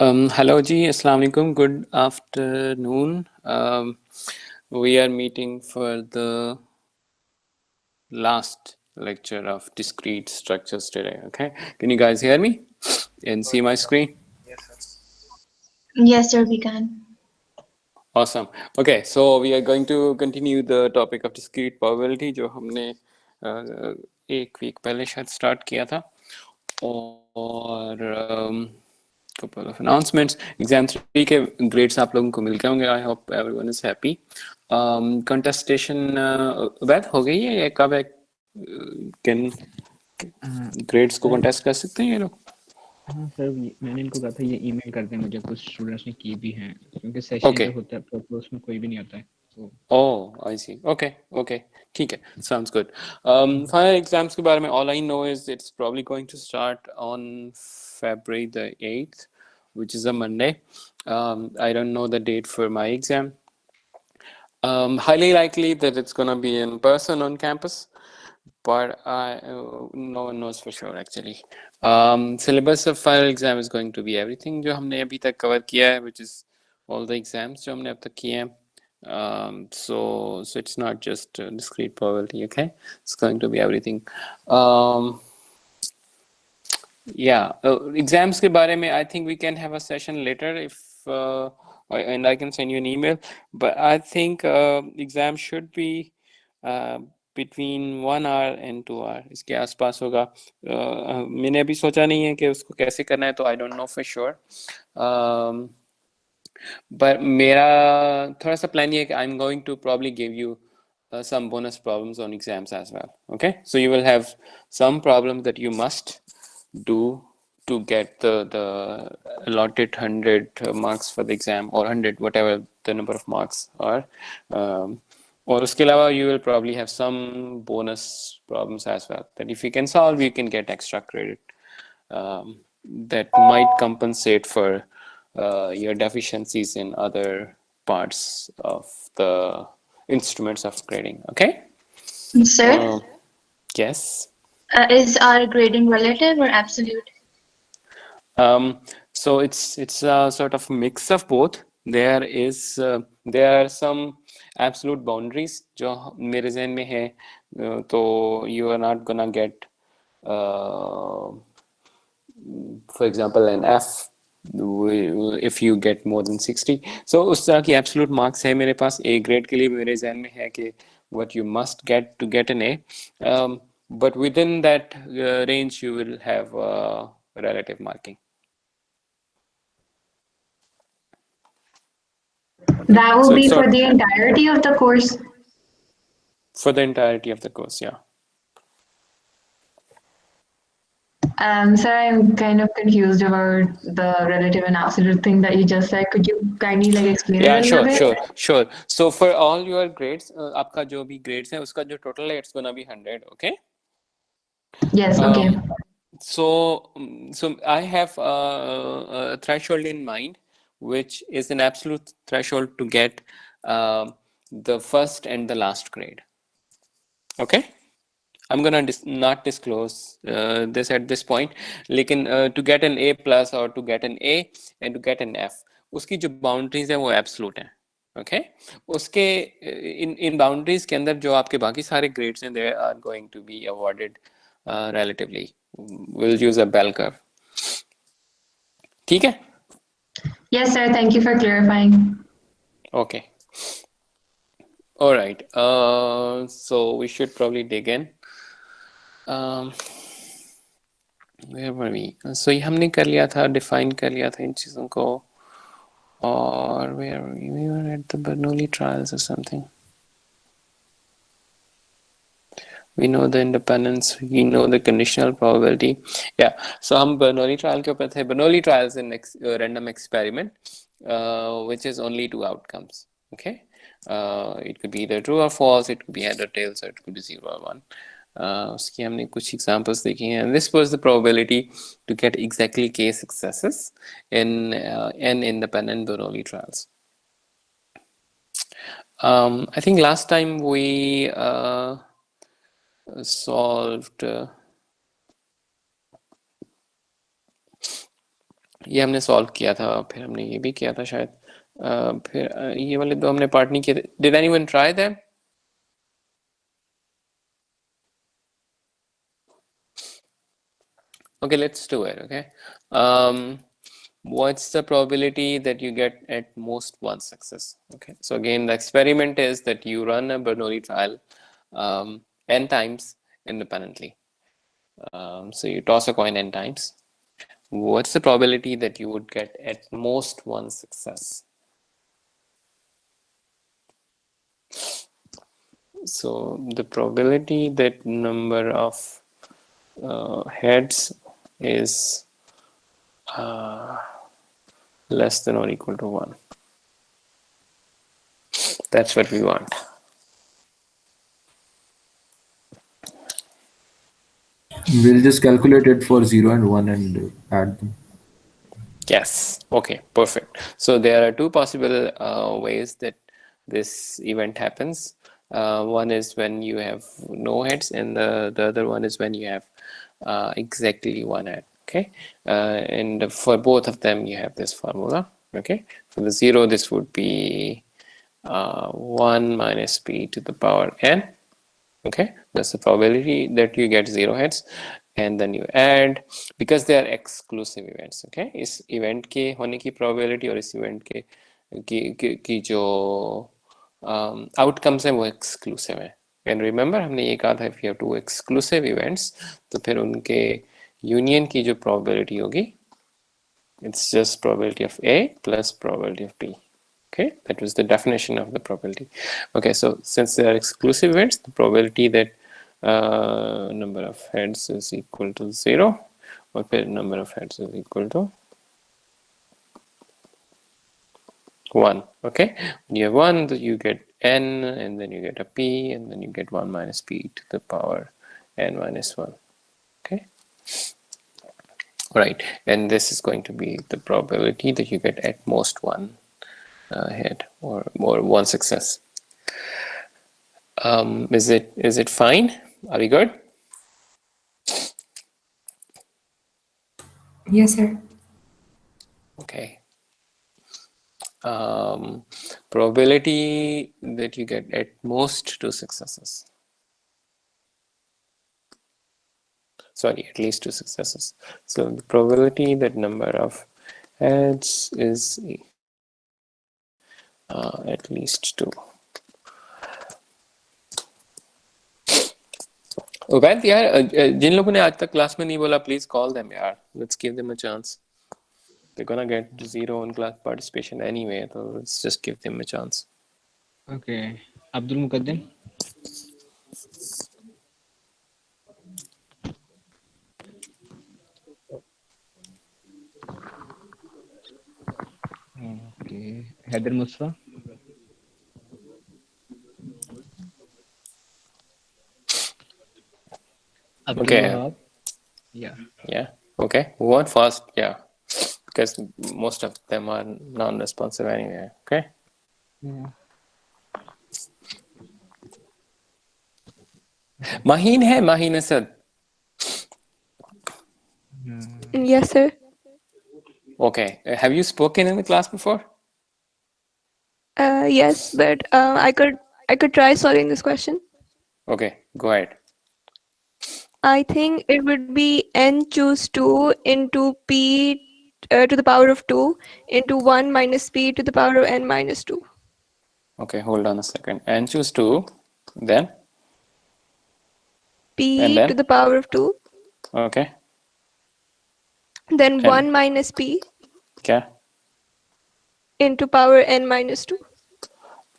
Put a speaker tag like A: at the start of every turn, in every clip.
A: Hello ji, Assalamu alaikum, good afternoon. We are meeting for the last lecture of discrete structures today, okay? Can you guys hear me and see my screen?
B: Yes, sir, we can.
A: Awesome. Okay, so we are going to continue the topic of discrete probability जो हमने एक week पहले शायद start किया था और couple of announcements. Exam 3 के grades आप लोगों को मिल गए होंगे. I hope everyone is happy. Contestation वैध हो गई है या कब है? Can grades को contest कर सकते हैं ये लोग?
C: हाँ सर, मैंने इनको कहा था ये ईमेल कर दें मुझे, कुछ स्टूडेंट्स ने की भी हैं क्योंकि सेशन
A: Okay.
C: जब होता है तो उसमें कोई भी नहीं आता है तो
A: Oh, I see. Okay. ठीक है. Sounds good. Final exams के बारे में all I know is it's probably going to start on February the 8th, which is a Monday. I don't know the date for my exam. Highly likely that it's gonna be in person on campus, but no one knows for sure actually. Syllabus of final exam is going to be everything जो हमने अभी तक cover किया है, which is all the exams जो हमने अब तक किए हैं. So it's not just discrete probability, okay? It's going to be everything. Yeah, exams के बारे में I think we can have a session later if and I can send you an email. But I think exam should be between 1 hour and 2 hour. इसके आसपास होगा. मैंने अभी सोचा नहीं है कि उसको कैसे करना है तो I don't know for sure. But मेरा थोड़ा सा plan ये है कि I'm going to probably give you some bonus problems on exams as well. Okay, so you will have some problems that you must do to get the allotted 100 marks for the exam or 100 whatever the number of marks are. और उसके अलावा you will probably have some bonus problems as well that if you can solve you can get extra credit that might compensate for your deficiencies in other parts of the instruments of grading. Okay.
B: Sir,
A: Yes.
B: is our grading relative or absolute?
A: So it's a sort of mix of both. There are some absolute boundaries जो मेरे ज़हन में है, तो you are not gonna get for example an F if you get more than 60. So उस तरह की absolute marks है मेरे पास. A grade के लिए मेरे ज़हन में है कि what you must get to get an A, but within that range you will have relative marking.
B: That will
A: So
B: be
A: it's
B: for
A: sort
B: the entirety of the course.
A: for the entirety of the course, yeah.
B: Sir, I'm kind of confused about the relative and absolute thing that you just said. Could you kindly explain it
A: Yeah,
B: a little bit?
A: sure. So for all your grades, आपका जो भी grades है, उसका जो total है, it's gonna be 100, okay?
B: Yes, okay.
A: So I have a threshold in mind, which is an absolute threshold to get the first and the last grade. Okay, I'm gonna not disclose this at this point. लेकिन to get an A plus or to get an A and to get an F, उसकी जो boundaries है वो absolute हैं. Okay, उसके in boundaries के अंदर जो आपके बाकी सारे grades हैं, they are going to be awarded relatively. We'll use a bell curve. ठीक है?
B: Yes, sir, thank you for clarifying.
A: Okay. All right. So we should probably dig in. Where were we? So ये हमने कर लिया था, define कर लिया था इन चीज़ों को. और where were we? We were at the Bernoulli trials or something. We know the independence. We know the conditional probability. Yeah. So हम Bernoulli trial के ऊपर थे. Bernoulli trial is a random experiment, which is only two outcomes. Okay. It could be either true or false. It could be head or tails, or it could be 0 or 1. उसकी हमने कुछ examples देखी हैं. And this was the probability to get exactly k successes in n independent Bernoulli trials. I think last time we solved ये हमने solve किया था, फिर हमने ये भी किया था शायद, फिर ये वाले दो हमने पार्ट नहीं किए थे. Did anyone try them? Okay, let's do it. Okay, what's the probability that you get at most one success? Okay, so again, the experiment is that you run a Bernoulli trial n times independently. So you toss a coin n times. What's the probability that you would get at most one success? So the probability that number of heads is less than or equal to 1. That's what we want.
D: We'll just calculate it for 0 and 1 and add them.
A: Yes. Okay, perfect. So there are two possible ways that this event happens. One is when you have no heads, and the other one is when you have exactly one head. Okay, and for both of them you have this formula. Okay, for the 0 this would be 1 minus p to the power n. Okay, that's the probability that you get 0 heads, and then you add, because they are exclusive events. Okay, इस event के होने की probability और इस event के की जो outcomes हैं वो exclusive हैं. And remember हमने ये कहा था if you have two exclusive events तो फिर उनके union की जो probability होगी, it's just probability of A plus probability of B. Okay, that was the definition of the probability. Okay, so since they are exclusive events, the probability that number of heads is equal to 0, or number of heads is equal to 1. Okay, when you have 1, you get n, and then you get a p, and then you get 1 minus p to the power n minus 1. Okay, right, and this is going to be the probability that you get at most one head or one success. Is it fine? Are we good?
E: Yes, sir.
A: Okay. Probability that you get at most two successes. Sorry, at least two successes. So the probability that number of heads is at least 2. Ubaid यार, जिन लोगों ने आज तक class में नहीं बोला, please call them यार. Let's give them a chance. They're gonna get 0 on class participation anyway, so let's just give them a chance.
C: Okay, Abdul Muqaddim. Okay, Haider Mustafa. Abdul
A: Okay.
C: Wahab. Yeah.
A: Yeah. Okay. Move on fast. Yeah. Because most of them are non-responsive anyway. Okay.
C: Yeah.
A: Maheen hai, Maheen Asad.
F: Yes, sir.
A: Okay. Have you spoken in the class before?
F: Yes, but I could try solving this question.
A: Okay. Go ahead.
F: I think it would be n choose 2 into p to the power of 2 into 1 minus p to the power of n minus 2.
A: Okay. Hold on a second. And choose 2. Then?
F: P
A: And then?
F: to the power of 2.
A: Okay.
F: Then
A: And-
F: 1 minus p
A: Yeah.
F: into power n minus 2.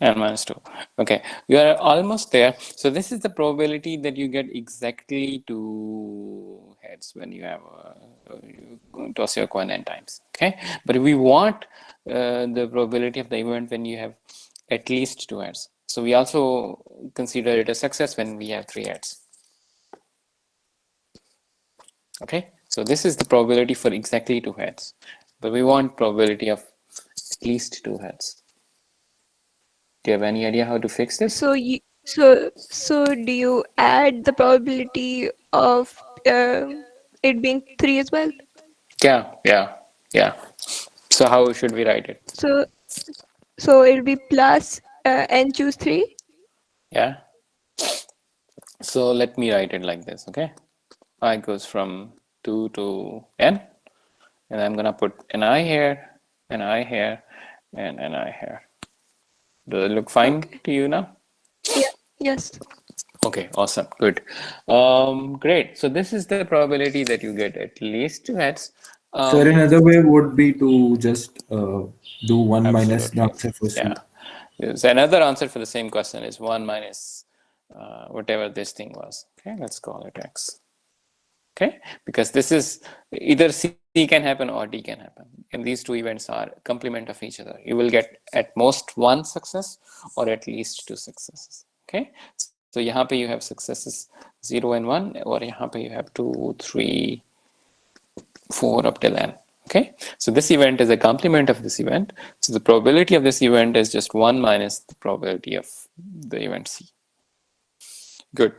A: N minus 2. Okay, you are almost there. So this is the probability that you get exactly 2 heads when you have you toss your coin n times. Okay, but we want the probability of the event when you have at least 2 heads. So we also consider it a success when we have 3 heads. Okay, so this is the probability for exactly 2 heads, but we want probability of at least 2 heads. Do you have any idea how to fix this?
F: So do you add the probability of it being 3 as well?
A: Yeah. So how should we write it?
F: So it'll be plus n choose 3.
A: Yeah. So let me write it like this, okay? I goes from 2 to n, and I'm gonna put an I here, an I here, and an I here. Does it look fine to you now?
F: Yeah. Yes.
A: Okay, awesome, good. Great. So this is the probability that you get at least two heads.
D: Sir, another way would be to just do 1 minus the
A: Absolutely.
D: answer first.
A: Yeah. There's another answer for the same question is 1 minus whatever this thing was. Okay, let's call it x. Okay, because this is either C can happen or D can happen. And these two events are complement of each other. You will get at most one success or at least two successes. Okay, so यहाँ पे you have successes 0 and 1, or यहाँ पे you have 2, 3, 4 up till n. Okay, so this event is a complement of this event. So the probability of this event is just 1 minus the probability of the event C. Good.